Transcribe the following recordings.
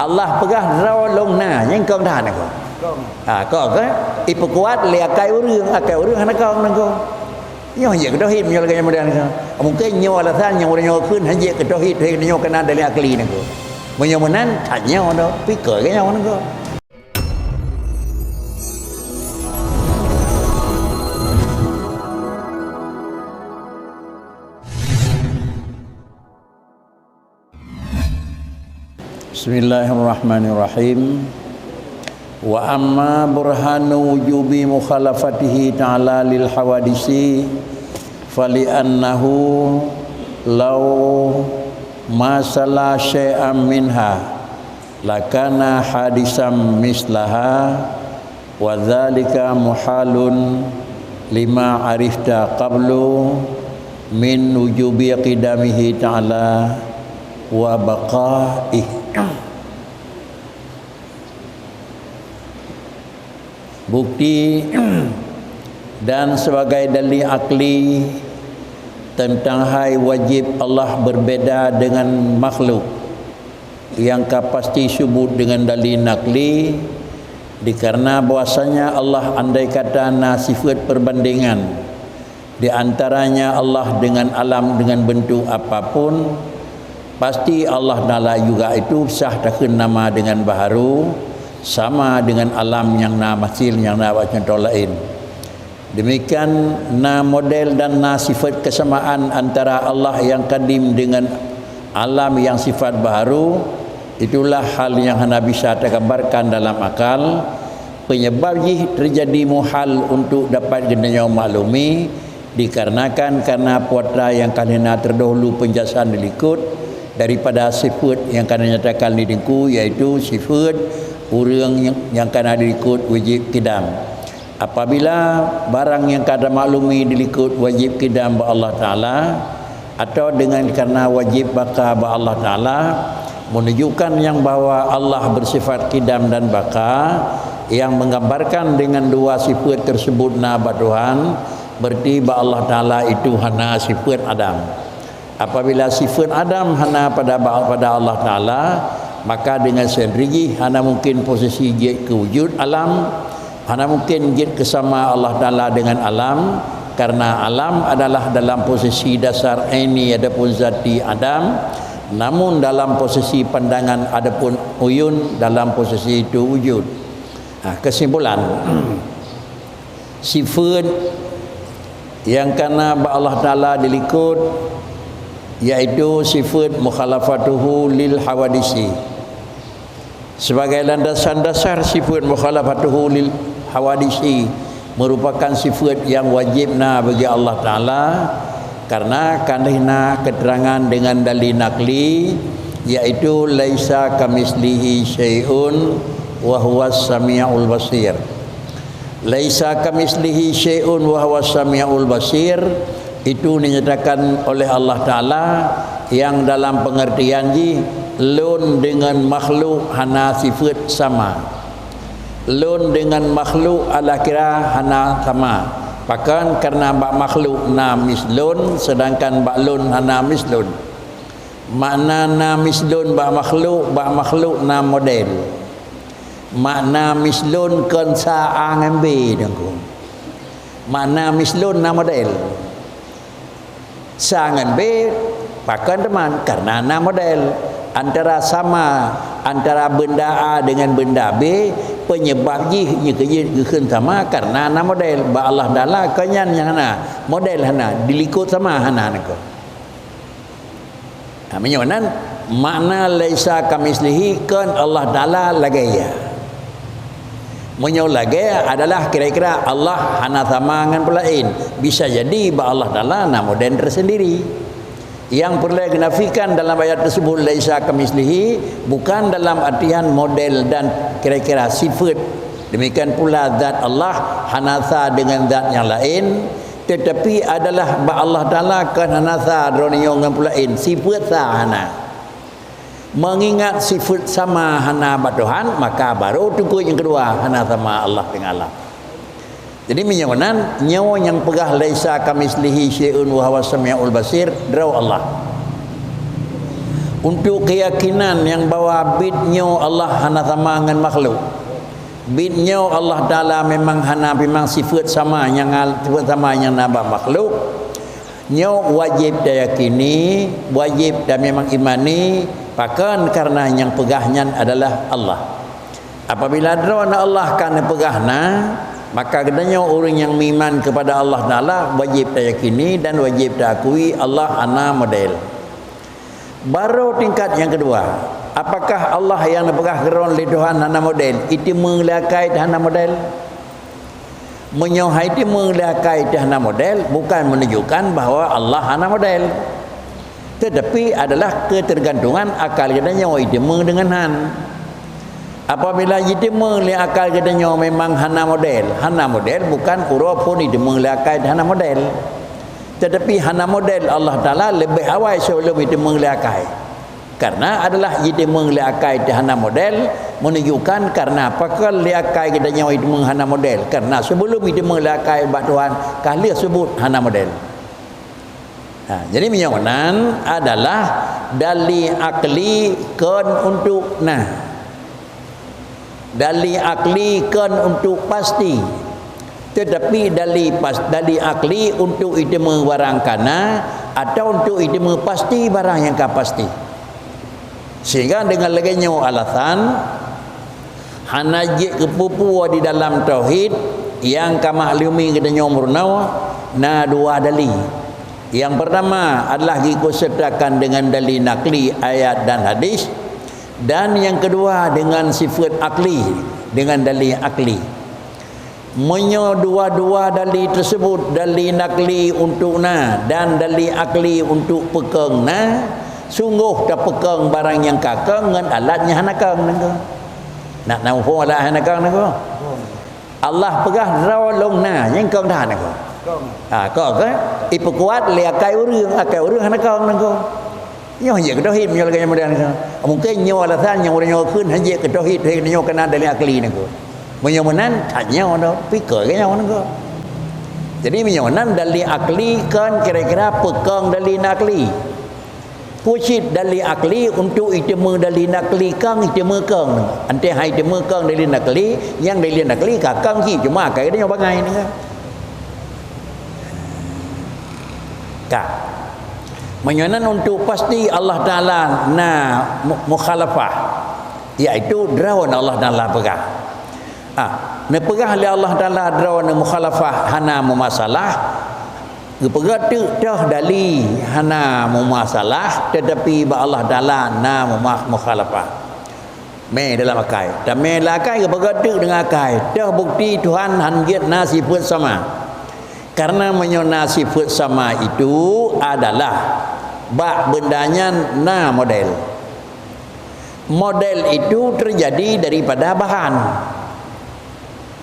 Allah pegah draw long na yang kau dah nak kau ipu kuat le akai urang hana kau nak kau nyo je tauhid nyo lagi modern kau mungkin nyo alasan nyo nyo keun haje ke tauhid nyo kena dari akli nak kau menyo menan tak nyo dah pikir ke nyo nak kau. Bismillahirrahmanirrahim. Wa amma burhanu wujubi mukhalafatihi ta'ala lil hawadisi fali annahu law masala syai'an minha lakana hadisam mislaha wa dzalika muhalun lima arifta qablu min wujubi qidamihi ta'ala wa baqa'ih. Bukti dan sebagai dalil akli tentang hai wajib Allah berbeza dengan makhluk yang pasti subut dengan dalil nakli dikarena bahwasanya Allah andai kata sifat perbandingan di antaranya Allah dengan alam dengan bentuk apapun pasti Allah Ta'ala juga itu sah takun nama dengan baharu sama dengan alam yang masil yang contoh lain. Demikian model dan sifat kesamaan antara Allah yang kadim dengan alam yang sifat baharu itulah hal yang hana bisa tergambarkan dalam akal. Penyebab terjadi muhal untuk dapat genanya maklumi dikarenakan karena putra yang kalina terdahulu penjelasan dilikut daripada sifat yang kena nyatakan diriku yaitu sifat orang yang kena dilikut wajib qidam. Apabila barang yang kada maklumi dilikut wajib qidam ba Allah Ta'ala atau dengan karena wajib baka ba Allah Ta'ala menunjukkan yang bahawa Allah bersifat qidam dan baka yang menggambarkan dengan dua sifat tersebut ba Tuhan berarti ba Allah Ta'ala itu hana sifat Adam. Apabila sifat Adam hana pada Allah Ta'ala maka dengan sendiri hana mungkin posisi jid ke wujud alam, hana mungkin jid kesama Allah Ta'ala dengan alam karena alam adalah dalam posisi dasar aini adapun zati Adam, namun dalam posisi pandangan adapun uyun dalam posisi itu wujud. Kesimpulan sifat yang kena Allah Ta'ala dilikut yaitu sifat mukhalafatuhu lil hawadisi. Sebagai landasan dasar sifat mukhalafatuhu lil hawadisi merupakan sifat yang wajibna bagi Allah Ta'ala karena kanihna keterangan dengan dalil nakli yaitu laisa kamislihi syai'un wa huwas samiul basir. Laisa kamislihi syai'un wa huwas samiul basir itu dinyatakan oleh Allah Ta'ala yang dalam pengertian lun dengan makhluk hana sifat sama, lun dengan makhluk ala kira hana sama. Bahkan karena bak makhluk mislun sedangkan bak lun hana mislun. Makna mislun bak makhluk model. Makna mislun kan sa ngambe dengku. Makna mislun model. Sangat be pakan teman karena model antara sama antara benda A dengan benda B penyebab nya keun sama karena model ba Allah Ta'ala kanyan yang hana model hana dilikut sama hana nako. Menyonan makna laisa kamislihi kan Allah Ta'ala lagaya. Menyau lagi adalah kira-kira Allah hana sama dengan pelain. Bisa jadi ba Allah Ta'ala model tersendiri. Yang perlu dinafikan dalam ayat tersebut laisa kamislihi bukan dalam artian model dan kira-kira sifat. Demikian pula zat Allah hanasa dengan zat yang lain, tetapi adalah ba Allah Ta'ala kan hanasa droniyo dengan pulain sifat sa hana. Mengingat sifat sama hana ba Tuhan maka baru tukul yang kedua hana sama Allah dengan Allah. Jadi menyawanan nyawa yang pegah laisa kamislihi syai'un wa huwas samiul basir draw Allah. untuk keyakinan yang bahawa bidnya Allah hana sama dengan makhluk. Bidnya Allah Ta'ala memang hana memang sifat sama yang sifat sama yang nabak makhluk. Nyo wajib diyakini, wajib dan memang imani, pakan karena yang pegahnya adalah Allah. Apabila drona Allah kan pegahna, maka kedanya orang yang iman kepada Allah Ta'ala wajib diyakini dan wajib diakui Allah ana model. Baru tingkat yang kedua, apakah Allah yang pegah geron li Tuhan ana model? Itu mengelakai hana model. Menyohai itu mengelakai hana model bukan menunjukkan bahawa Allah hana model. Tetapi adalah ketergantungan akal katanya ideme dengan han. Apabila ideme li akal katanya memang hana model bukan ura pun ideme mengelakai hana model. Tetapi hana model Allah Ta'ala lebih awal sebelum itu mengelakai. Karena adalah itu mengelakai hana model menunjukkan karena apakah liakai kita nyawa itu menghana model. Karena sebelum itu mengelakai bak Tuhan kali sebut hana model. Jadi menyawanan adalah dali akli kan untuk dali akli kan untuk pasti. Tetapi dali akli untuk itu barangkana atau untuk itu pasti barang yang pasti. Sehingga dengan leganya alasan hanajik kepupua di dalam tauhid yang kamaklumi katanya murnawa dua dali. Yang pertama adalah diikutsertakan dengan dalil nakli ayat dan hadis, dan yang kedua dengan sifat akli dengan dalil akli. Dua-dua dalil tersebut, dalil nakli untuk dan dalil akli untuk pekeng sungguh tak pekeng barang yang kakeng dengan alatnya hanakang nak nampu alat hanakang Allah pegah rawalong yang kong dah hanakang kau kan ipu kuat liakai urang hanakang nyo hanya kedohid nyo lagi kemudian mungkin nyo alasan yang orang nyo kun hanya kedohid nyo kena dalil akli menyomanan tanya dah pikir ke nyawa nengko. Jadi menyomanan dalil akli kan kira-kira pegang dalil nakli. Pucit dalil akli untuk itemu dalil nakli kang itemu kang. Ante hai itemu kang dalil nakli yang dalil nakli kakang ki cuma kai dia bangai ni kan. Menyomanan untuk pasti Allah Taala mukhalafah, iaitu drawan Allah Taala pegang. Nepegah oleh Allah Ta'ala drawana mukhalafah hana memasalah pegat dah dali hana memasalah tetapi ba Allah Ta'ala mukhalafah dalam akai dan lakai pegat dengan akai dah bukti Tuhan hangiat nasifat sama karena menyona sifat sama itu adalah bak bendanya model itu terjadi daripada bahan.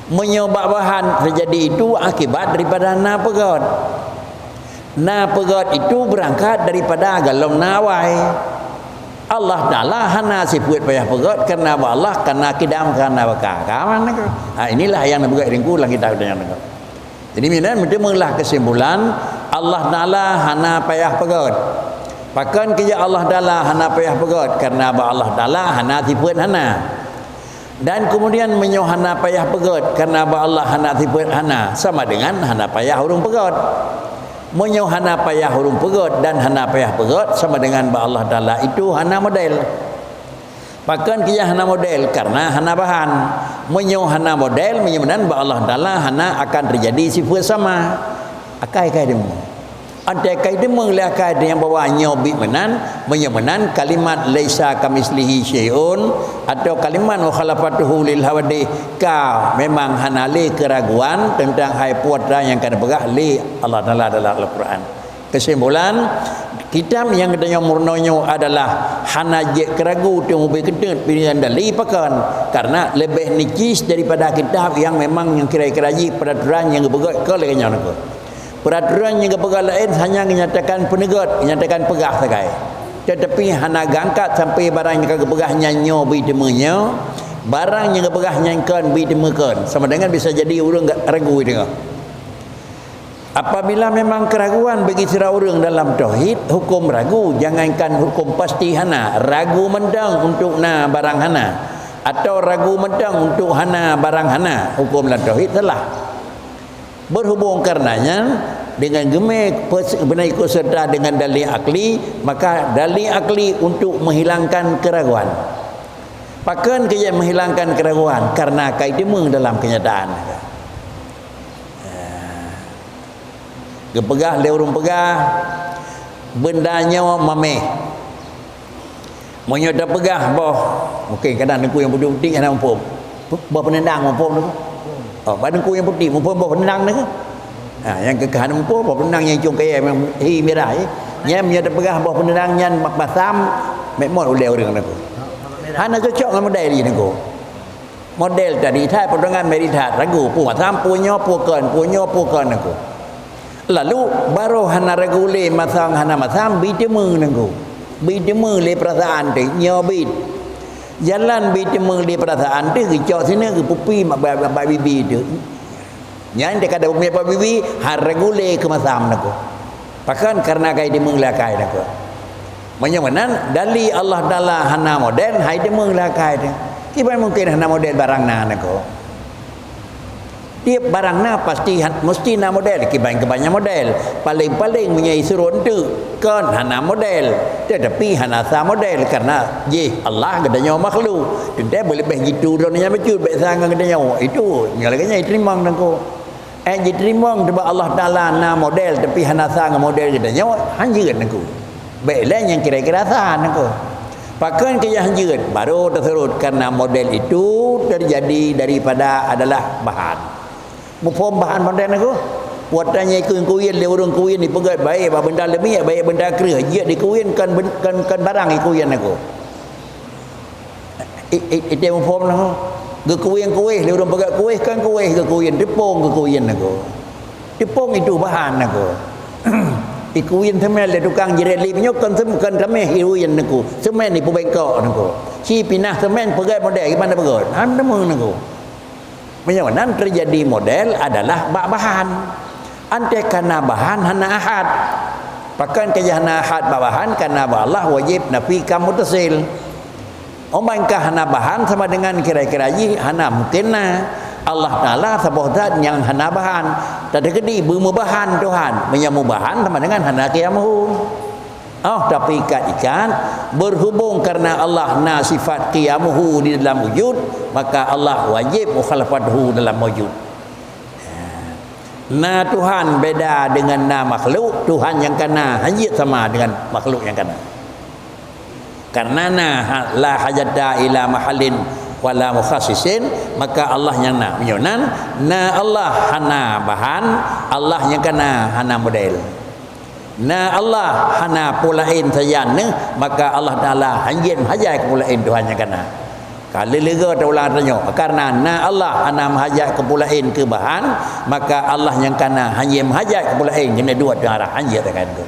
Menyobak bahan terjadi itu akibat daripada pegat. Pegat itu berangkat daripada galong nawai. Allah Ta'ala hana sifat payah pegat karena Allah karena kidam karena kawan. Inilah yang nabugat ringkulang kita dengan. Jadi menlah kesimpulan Allah Ta'ala hana payah pegat. Bahkan kerja Allah Ta'ala hana payah pegat karena Allah Ta'ala hana sifat hana. Dan kemudian menyohana payah pegat karena Allah hana sifat hana sama dengan hana payah hurung pegat. Menyohana payah hurung pegat dan hana payah pegat sama dengan Allah Ta'ala itu hana model. Bahkan kia hana model karena hana bahan. Menyohana model menyebutkan Allah Ta'ala hana akan terjadi sifat sama. Akai-akai demu. Andai dia mengelakai yang bawahnya menyebutkan kalimat laisa kamislihi syai'un atau kalimat wa khalafatuhu lil hawadih kau memang hanali keraguan tentang hai putra yang kena pegah li Allah Ta'ala adalah Al-Quran. Kesimpulan kitab yang katanya murnonyo adalah hanajik keragu tu mobil kedut pilihan dalil pakan karena lebih nikis daripada kitab yang memang yang kira-kira peraturan yang bergerak ke leganya peraturan yang kepegah lain hanya menyatakan penegat, menyatakan pegah sakai. Tetapi hana gangkat sampai barang yang kepegah nyanyo bidemenya, barang yang kepegah nyankan bidemekan. Sama dengan bisa jadi orang ragu dengan. Apabila memang keraguan bagi seorang dalam tauhid, hukum ragu, jangankan hukum pasti hana, ragu mendang untuk na barang hana, atau ragu mendang untuk hana barang hana, hukum dalam tauhid telah. Berhubung karenanya dengan gemik benar ikut serta dengan dalil akli, maka dalil akli untuk menghilangkan keraguan. Pakan kerja menghilangkan keraguan karena kaidemu dalam kenyataan. Kepegah leurung pegah bendanya mameh. Monyo dah pegah boh. Mungkin kadang aku yang putih-putih ada mumpung. Boh penendang mumpung tu. Oh, badan ku yang putih mumpung boh penendang tu. Yang kekahan mumpung boh penendang yang cung kaya hi merah ye. Nyam nya dah pegah boh penendang nyan basam mek mon uleu orang aku. Hana cocok dengan model ni aku. Model tadi thai pertengahan meditat ragu pu basam punyo pukan aku. Lalu baru hana regule masang hana masam bidemu nengku. Bidemu le perasaan tu nyobit. Jalan bidemu le perasaan tu kicok sini ke pupi mak bibi tu. Yang dia kata pupi bibi har regule ke masam nengku. Pakan karena kai demu lakai nengku. Menyemenan dali Allah Taala hana model hai demu lakai tu. Kiban mungkin hana model barang na nengku. Tiap barang na pasti mesti na model kebanyak model paling-paling punya surun tu kan hana model tetapi hana sa model karena Allah katanya makhluk tidak boleh begitu dunia betul baik sangat katanya itu nyalaganya terima nangko diterima sebab Allah Taala na model tapi hana sa model katanya hanjir nangko baiklah yang kira-kira sa nangko pakan kerja hanjir baru terserut karena model itu terjadi daripada adalah bahan mufom bahan modern aku buatannya kuyen le urang kuyen ni pegat baik benda lebih baik benda kerah dia dikuyen kan barang ikuyen aku itu mufom lah ge kuyen le urang pegat kuih kan kuih ke kuyen tepung ke kuyen aku tepung itu bahan aku ikuyen semen le tukang jereli penyok kan semkan rameh ikuyen aku semen ni pebengkok aku si pinah semen pegat model gimana pegat han demen aku Menyawanan terjadi model adalah bahan. Antai karena bahan hana ahad. Pakan kerja hana ahad bahan karena Allah wajib nafikan mutasil. Omangkah hana bahan sama dengan kira-kira hana mungkin Allah Ta'ala sebuah zat yang hana bahan. Tadi kedi bermu bahan Tuhan. Menyamu bahan sama dengan hana qiyamuhu. Tapi ikan berhubung karena Allah na sifat qiyamuhu di dalam wujud, maka Allah wajib mukhalafatuhu dalam wujud. Na Tuhan beda dengan na makhluk. Tuhan yang kana hanya sama dengan makhluk yang kana. Karena na la hajata ila mahallin wala mukhassisin, maka Allah yang na menyonan na Allah hana bahan, Allah yang kana hana model. Na Allah hana pulain sayan maka Allah Taala hanjin hajai ke pulain Tuhan yang kana. Kalau lega taulah tanya karena na Allah hana hajai ke pulain ke bahan, maka Allah yang kana hanjin hajai ke pulain kena dua arah hanjin tekan tu.